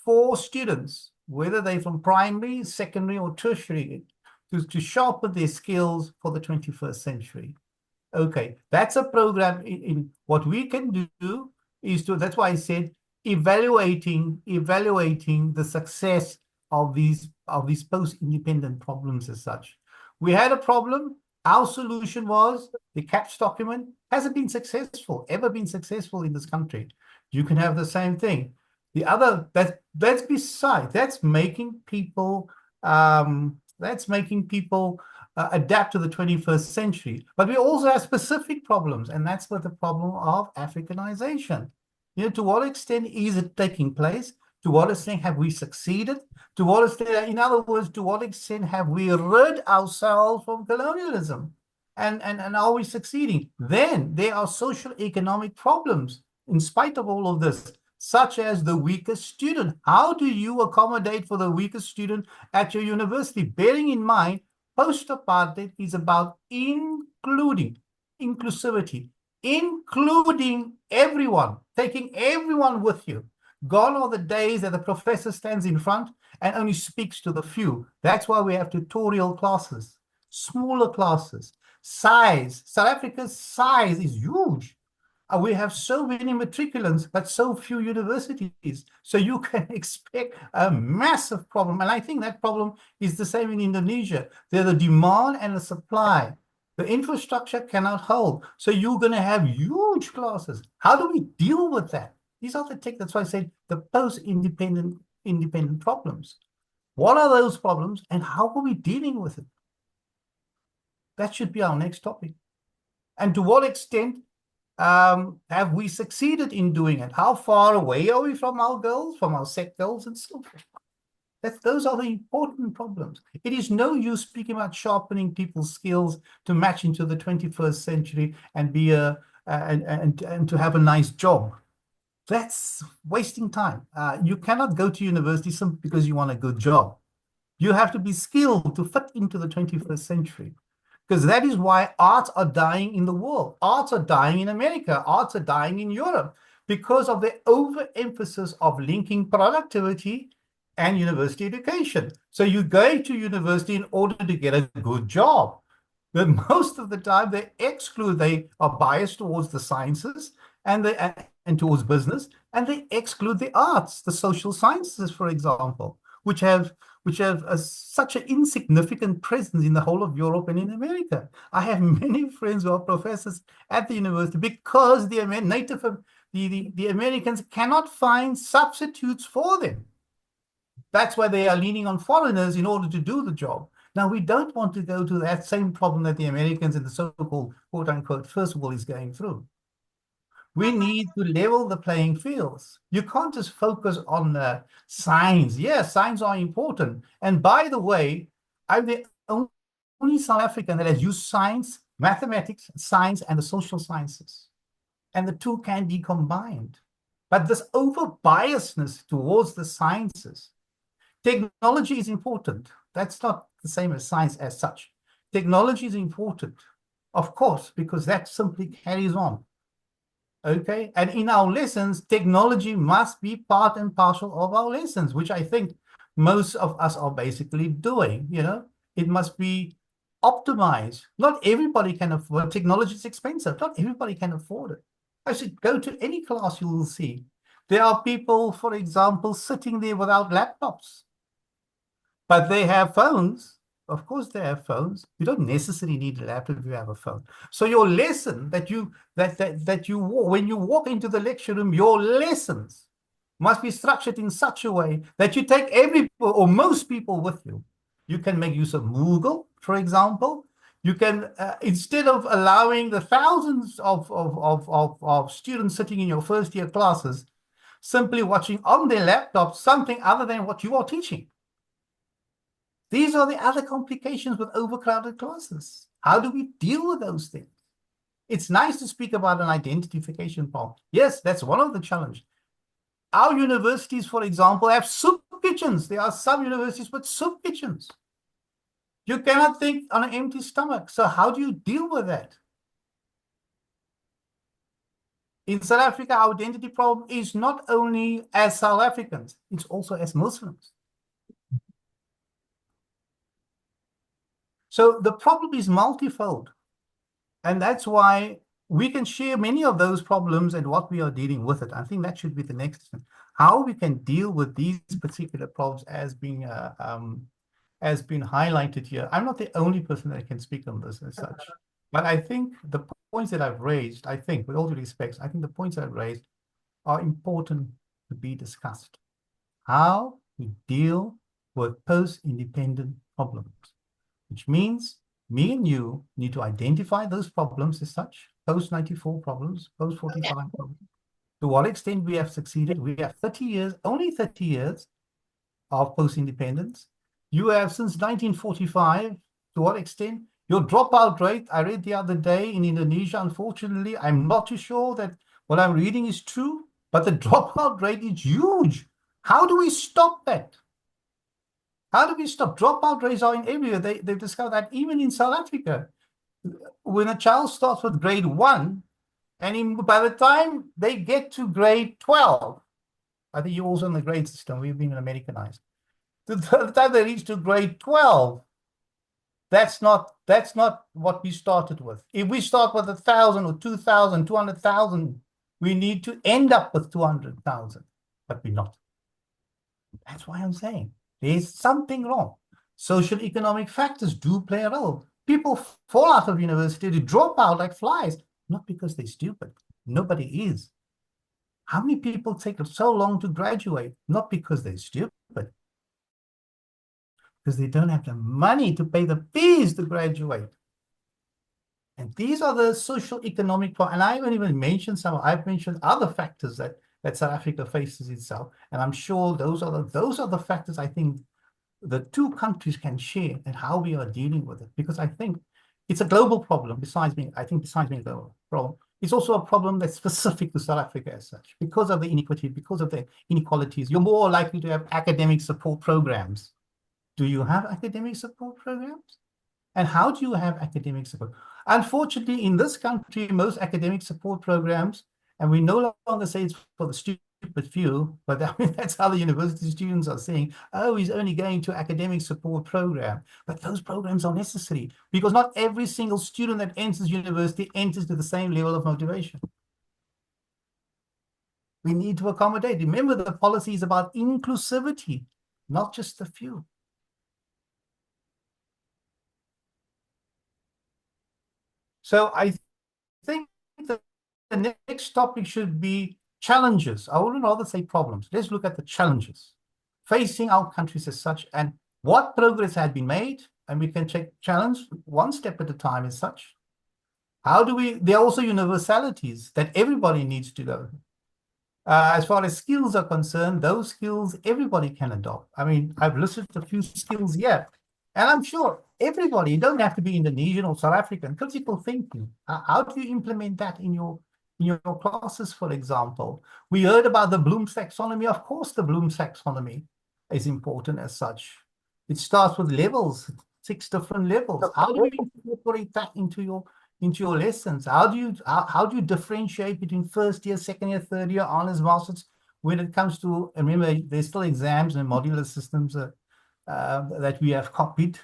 for students, whether they're from primary, secondary, or tertiary, to sharpen their skills for the 21st century. Okay, that's a program. In what we can do is that's why I said evaluating the success of these post-independent problems as such. We had a problem. Our solution was the CAPS document hasn't ever been successful in this country. You can have the same thing. The other that's making people adapt to the 21st century. But we also have specific problems, and that's what the problem of Africanization. To what extent is it taking place? To what extent have we succeeded? To what extent, in other words, to what extent have we rid ourselves from colonialism? And are we succeeding? Then there are social economic problems in spite of all of this, such as the weakest student. How do you accommodate for the weakest student at your university? Bearing in mind, post-apartheid is about inclusivity, including everyone, taking everyone with you. Gone are the days that the professor stands in front and only speaks to the few. That's why we have tutorial classes, smaller classes. Size, South Africa's size is huge. We have so many matriculants, but so few universities. So you can expect a massive problem. And I think that problem is the same in Indonesia. There's a demand and a supply. The infrastructure cannot hold. So you're going to have huge classes. How do we deal with that? These are that's why I said the post-independent problems. What are those problems and how are we dealing with it? That should be our next topic. And to what extent have we succeeded in doing it? How far away are we from our goals, from our set goals, and so forth? Those are the important problems. It is no use speaking about sharpening people's skills to match into the 21st century and be and to have a nice job. That's wasting time. You cannot go to university simply because you want a good job. You have to be skilled to fit into the 21st century. Because that is why arts are dying in the world. Arts are dying in America. Arts are dying in Europe because of the overemphasis of linking productivity and university education. So you go to university in order to get a good job. But most of the time they are biased towards the sciences and towards business, And they exclude the arts, the social sciences, for example, which have such an insignificant presence in the whole of Europe and in America. I have many friends who are professors at the university because the Americans cannot find substitutes for them. That's why they are leaning on foreigners in order to do the job. Now, we don't want to go to that same problem that the Americans in the so-called, quote unquote, first world is going through. We need to level the playing fields. You can't just focus on science. Yes, science are important. And by the way, I'm the only South African that has used science, mathematics, science, and the social sciences. And the two can be combined. But this over-biasness towards the sciences, technology is important. That's not the same as science as such. Technology is important, of course, because that simply carries on. Okay, and in our lessons, technology must be part and parcel of our lessons, which I think most of us are basically doing. It must be optimized. Not everybody can afford technology. Is expensive. Not everybody can afford it. I should go to any class, you will see there are people, for example, sitting there without laptops, but they have phones. Of course, they have phones. You don't necessarily need a laptop if you have a phone. So your lesson that you when you walk into the lecture room, your lessons must be structured in such a way that you take every or most people with you. You can make use of Moodle, for example. You can instead of allowing the thousands of students sitting in your first year classes, simply watching on their laptop something other than what you are teaching. These are the other complications with overcrowded classes. How do we deal with those things? It's nice to speak about an identification problem. Yes, that's one of the challenges. Our universities, for example, have soup kitchens. There are some universities with soup kitchens. You cannot think on an empty stomach. So how do you deal with that? In South Africa, our identity problem is not only as South Africans, it's also as Muslims. So the problem is multifold. And that's why we can share many of those problems and what we are dealing with it. I think that should be the next thing. How we can deal with these particular problems as being highlighted here. I'm not the only person that can speak on this as such. But I think the points that I've raised, with all due respect, I think the points I've raised are important to be discussed. How we deal with post-independent problems, which means me and you need to identify those problems as such, post-94 problems, post-45 problems. To what extent we have succeeded. We have 30 years, only 30 years of post-independence. You have since 1945, to what extent? Your dropout rate, I read the other day in Indonesia, unfortunately, I'm not too sure that what I'm reading is true, but the dropout rate is huge. How do we stop that? How do we stop? Dropout rates are in everywhere. They've discovered that even in South Africa, when a child starts with grade 1, and by the time they get to grade 12, I think you're also in the grade system, we've been Americanized. The time they reach to grade 12, that's not what we started with. If we start with 1,000 or 2,000, 200,000, we need to end up with 200,000, but we're not. That's why I'm saying there's something wrong. Social economic factors do play a role. People fall out of university to drop out like flies, not because they're stupid. Nobody is. How many people take so long to graduate? Not because they're stupid, because they don't have the money to pay the fees to graduate. And these are the social economic, and I haven't even mentioned some. I've mentioned other factors that South Africa faces itself, and I'm sure those are the factors I think the two countries can share and how we are dealing with it. Because I think it's a global problem. Besides being a global problem, it's also a problem that's specific to South Africa as such. Because of the inequity, because of the inequalities, you're more likely to have academic support programs. Do you have academic support programs? And how do you have academic support? Unfortunately, in this country, most academic support programs, and we no longer say it's for the stupid few, but I mean, that's how the university students are saying, oh, he's only going to academic support program. But those programs are necessary because not every single student that enters university enters to the same level of motivation. We need to accommodate. Remember, the policy is about inclusivity, not just a few. So I think that the next topic should be challenges. I wouldn't rather say problems. Let's look at the challenges facing our countries as such and what progress had been made. And we can take challenge one step at a time as such. How do we, there are also universalities that everybody needs to go. As far as skills are concerned, those skills everybody can adopt. I mean, I've listed a few skills here, and I'm sure everybody, you don't have to be Indonesian or South African, critical thinking. How do you implement that in your classes, for example? We heard about the Bloom's taxonomy. Of course, the Bloom's taxonomy is important as such. It starts with levels, 6 different levels. How do you incorporate that into your lessons? How do you differentiate between first year, second year, third year, honors, masters, when it comes to, remember, there's still exams and modular systems that we have copied,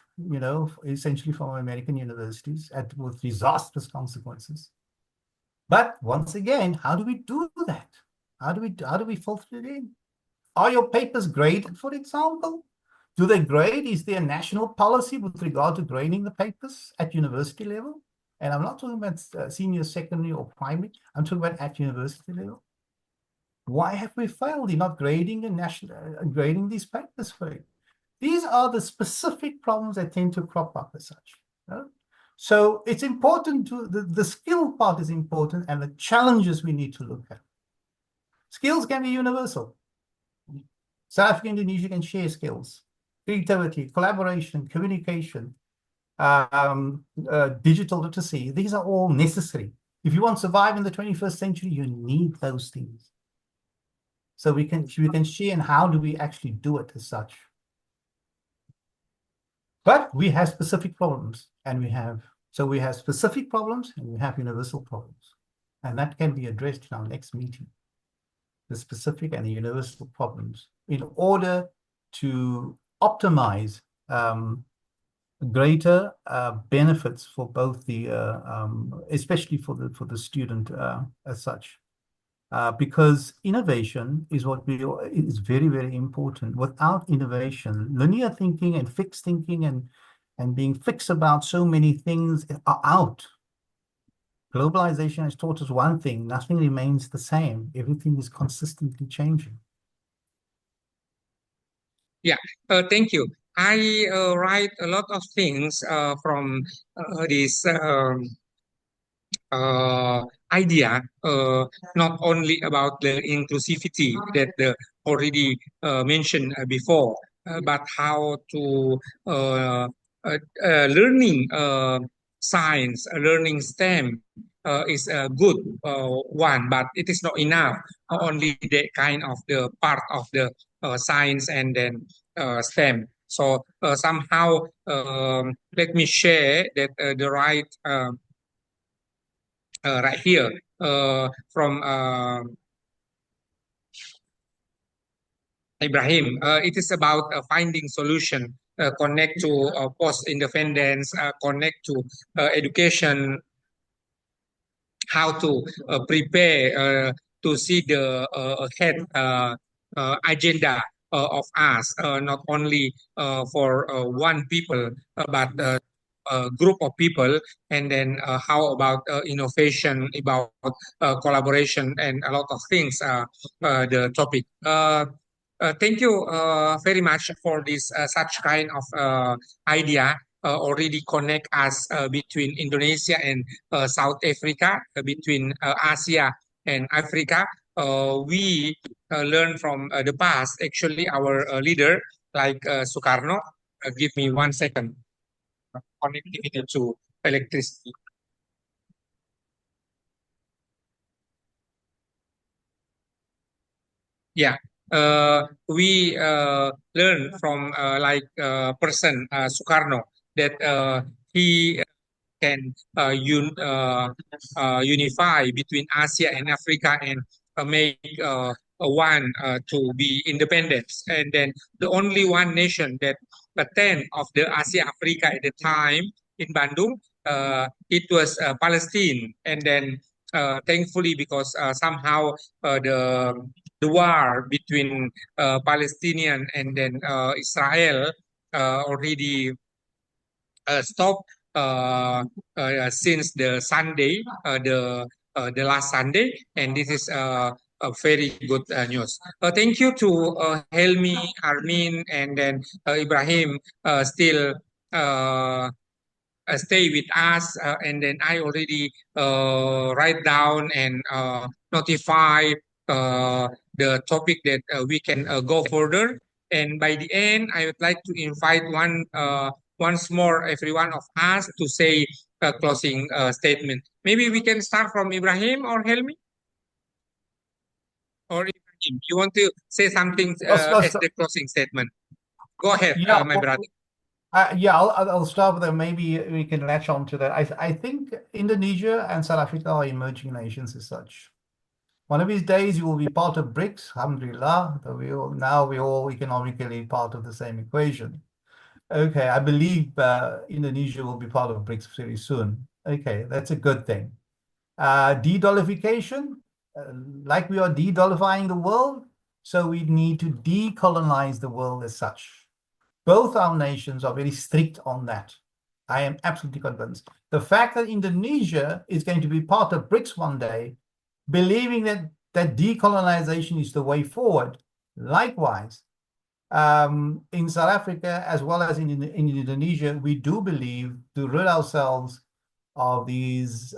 essentially from American universities with disastrous consequences. But once again, how do we do that? How do we filter it in? Are your papers graded, for example? Do they grade? Is there a national policy with regard to grading the papers at university level? And I'm not talking about senior, secondary, or primary. I'm talking about at university level. Why have we failed in not grading grading these papers for it? These are the specific problems that tend to crop up as such. So it's important the skill part is important, and the challenges we need to look at. Skills can be universal. South Africa and Indonesia can share skills. Creativity, collaboration, communication, digital literacy. These are all necessary. If you want to survive in the 21st century, you need those things. So we can share, and how do we actually do it as such? But we have specific problems, and we have specific problems and we have universal problems. And that can be addressed in our next meeting. The specific and the universal problems, in order to optimize greater benefits for both the, especially for the student as such, because innovation is is very, very important. Without innovation, linear thinking and fixed thinking and being fixed about so many things are out. Globalization has taught us one thing: nothing remains the same. Everything is consistently changing. Yeah, thank you. I write a lot of things from this idea, not only about the inclusivity that already mentioned before, but how to learning science, learning STEM is a good one, but it is not enough. Only the kind of the part of the science and then STEM. So somehow, let me share that the right here from Ebrahim. It is about finding solution, connect to post-independence, connect to education, how to prepare to see the ahead agenda of us, not only for one people, but a group of people, and then how about innovation, about collaboration, and a lot of things, the topic. Thank you very much for this such kind of idea already connect us between Indonesia and South Africa, between Asia and Africa. We learn from the past. Actually, our leader, like Sukarno, give me 1 second. Connectivity to electricity. Yeah, we learn from like person Sukarno that he can unify between Asia and Africa and make one to be independent. And then the only one nation that attend of the Asia Africa at the time in Bandung, it was Palestine. And then thankfully, because somehow the war between Palestinian and then Israel already stopped since the Sunday, the last Sunday, and this is a very good news. Thank you to Helmi, Armin, and then Ibrahim still stay with us, and then I already write down and notify the topic that we can go further. And by the end, I would like to invite once more every one of us to say a closing statement. Maybe we can start from Ibrahim or Helmi, or Ibrahim. You want to say something as the closing statement? Go ahead, Yeah, my brother. yeah, I'll start with that. Maybe we can latch on to that. I think Indonesia and South Africa are emerging nations as such. One of these days, you will be part of BRICS, alhamdulillah. Now we all economically part of the same equation. Okay, I believe Indonesia will be part of BRICS very soon. Okay, that's a good thing. De-dollarification, like we are de-dollifying the world, so we need to decolonize the world as such. Both our nations are very strict on that. I am absolutely convinced. The fact that Indonesia is going to be part of BRICS one day, believing that decolonization is the way forward, likewise, in South Africa as well as in Indonesia, we do believe to rid ourselves of these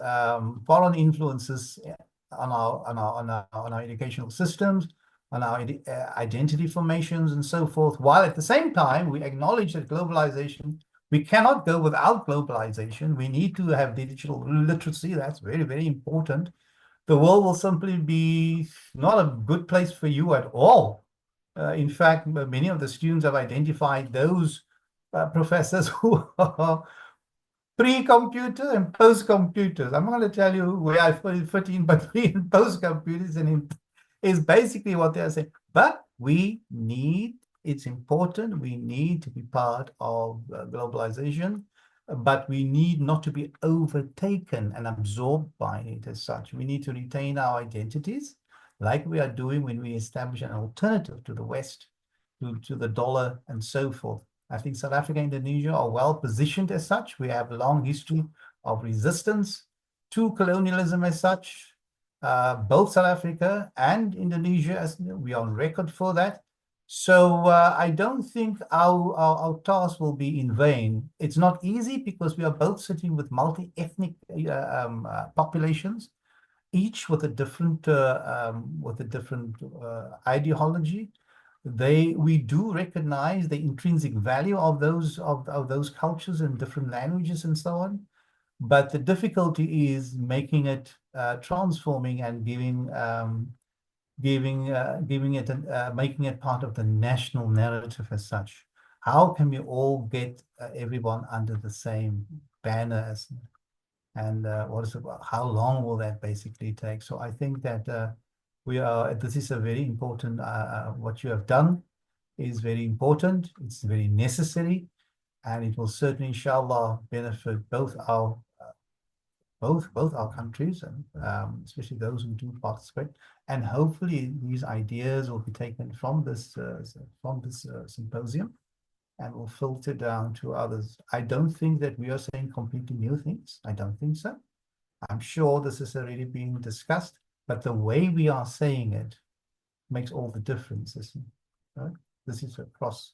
foreign influences on our educational systems, on our identity formations and so forth, while at the same time we acknowledge that globalization, we cannot go without globalization. We need to have digital literacy. That's very, very important. The world will simply be not a good place for you at all. In fact, many of the students have identified those professors who are pre-computer and post-computers. I'm not going to tell you where I fit in, but pre and post-computers is basically what they're saying. But it's important, we need to be part of globalization, but we need not to be overtaken and absorbed by it as such. We need to retain our identities, like we are doing when we establish an alternative to the West, to the dollar and so forth. I think South Africa and Indonesia are well positioned as such. We have a long history of resistance to colonialism as such. Both South Africa and Indonesia, as we are on record for that. So I don't think our task will be in vain. It's not easy because we are both sitting with multi-ethnic populations, each with a different ideology. We do recognize the intrinsic value of those cultures and different languages and so on, but the difficulty is making it transforming and making it part of the national narrative as such. How can we all get everyone under the same banner and how long will that basically take? So I think that this is a very important, what you have done is very important, it's very necessary, and it will certainly, inshallah, benefit both our countries, and especially those who do participate. And hopefully these ideas will be taken from this symposium and will filter down to others. I don't think that we are saying completely new things. I don't think so. I'm sure this has already been discussed, but the way we are saying it makes all the difference, isn't it? Right? This is across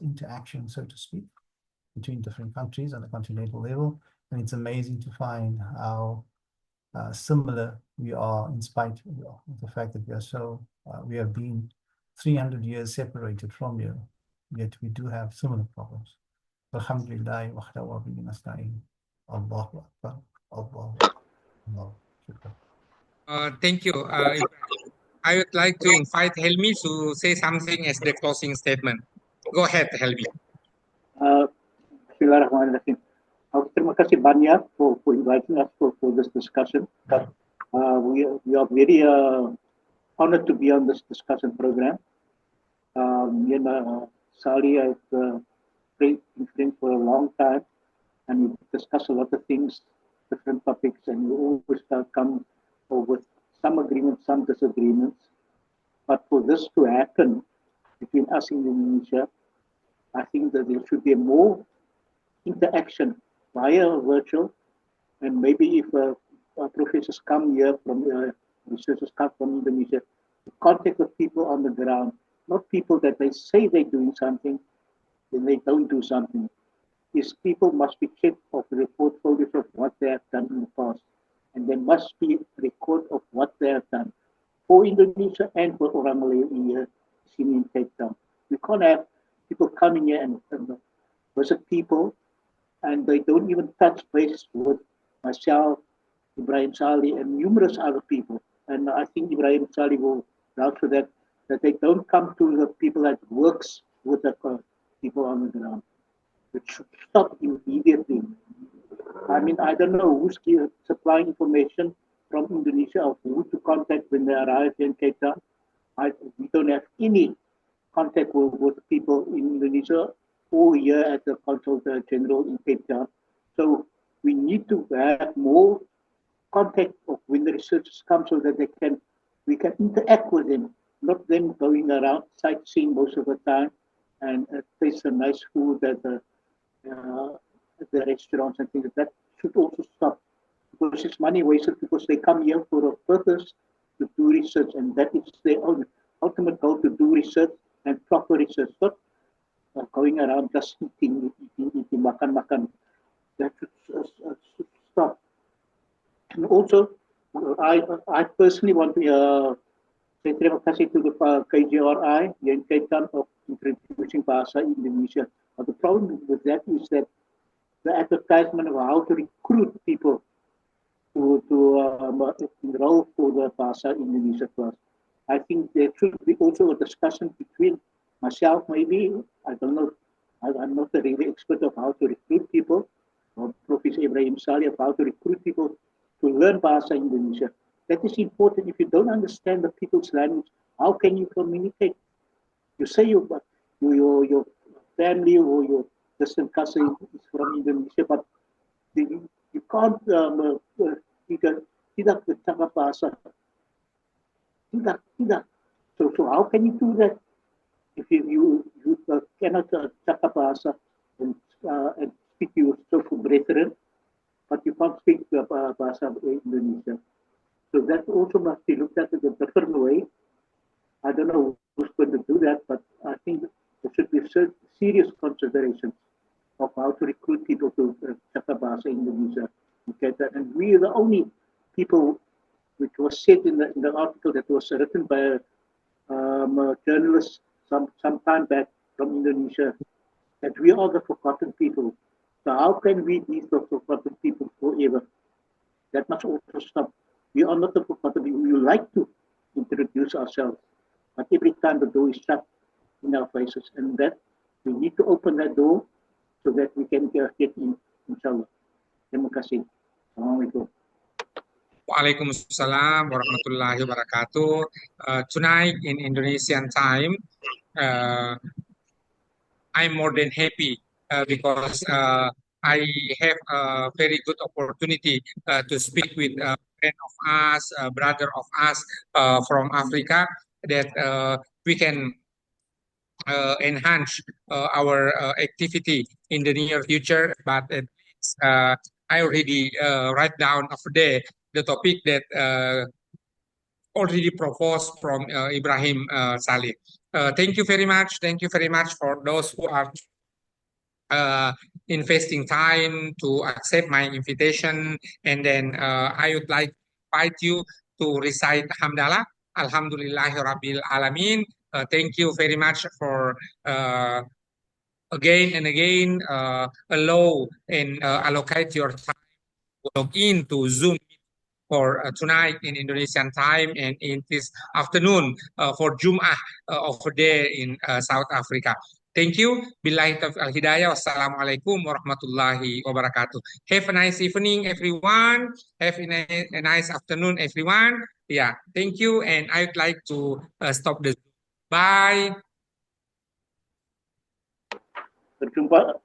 interaction, so to speak, between different countries on a continental level. And it's amazing to find how similar we are, in spite of the fact that we have been 300 years separated from you, yet we do have similar problems. Alhamdulillah, wahda wa bihi nasta'in. Allahu Akbar. Allah. Thank you. I would like to invite Helmi to say something as the closing statement. Go ahead, Helmi. Bismillahirrahmanirrahim. Terima kasih banyak for inviting us for this discussion. We are very honored to be on this discussion program. Salie, I've been friends for a long time, and we discuss a lot of things different topics, and we always come over some agreements, some disagreements. But for this to happen between us in Indonesia, I think that there should be more interaction via virtual, and maybe if professors come here from researchers come from Indonesia, contact with people on the ground, not people that they say they're doing something, then they don't do something. These people must be kept of the portfolios of what they have done in the past, and there must be a record of what they have done for Indonesia and for Orang Malay here in Cape Town. We can't have people coming here and visit people, and they don't even touch base with myself, Ebrahim, Salie, and numerous other people. And I think Ebrahim, Salie will vouch for that, that they don't come to the people that works with the people on the ground. It should stop immediately. I mean, I don't know who's supplying information from Indonesia of who to contact when they arrive in Cape Town. We don't have any contact with people in Indonesia or here at the Consul General in Cape Town. So we need to have more contact of when the researchers come so that we can interact with them, not them going around sightseeing most of the time and taste some nice food at the restaurants and things like that. Should also stop, because it's money wasted, because they come here for a purpose to do research, and that is their own ultimate goal, to do research and proper research, not going around just eating, makan. That should stop. And also, I personally want to say terima kasih to the KJRI in Cape Town of introducing Bahasa Indonesia. But the problem with that is that the advertisement of how to recruit people to enroll for the Bahasa Indonesia class. I think there should be also a discussion between myself, maybe, I don't know, I'm not a really expert of how to recruit people, or Professor Ebrahim, Salie, of how to recruit people to learn Bahasa Indonesia. That is important. If you don't understand the people's language, how can you communicate? You say your family or your distant cousin is from Indonesia, but you can't tidak bercakap bahasa. Tidak. So how can you do that if you cannot cakap bahasa and speak yourself brethren, but you can't speak bahasa Indonesia? So that also must be looked at in a different way. I don't know who's going to do that, but I think there should be serious considerations of how to recruit people to cakap bahasa Indonesia. Okay, and we are the only people, which was said in the article that was written by a journalist some time back from Indonesia, that we are the forgotten people. So how can we be the forgotten people forever? That must also stop. We are not the forgotten people. We like to introduce ourselves, but every time the door is shut in our faces, and that we need to open that door so that we can get in, inshallah. Terima kasih. Assalamualaikum. Waalaikumsalam warahmatullahi wabarakatuh. Tonight in Indonesian time, I'm more than happy because I have a very good opportunity to speak with a friend of us, a brother of us from Africa, that we can enhance our activity in the near future. But I already write down over there the topic that already proposed from Ebrahim, Salie. Thank you very much. Thank you very much for those who are investing time to accept my invitation. And then I would like to invite you to recite Hamdalah. Alhamdulillahi Rabbil Alamin. Thank you very much for again and again allow and allocate your time to log in to Zoom for tonight in Indonesian time and in this afternoon for Jum'ah over there in South Africa. Thank you. Billahi taufiq al hidayah. Wassalamualaikum warahmatullahi wabarakatuh. Have a nice evening, everyone. Have a nice afternoon, everyone. Yeah, thank you. And I would like to stop the Zoom. Bye. Berjumpa.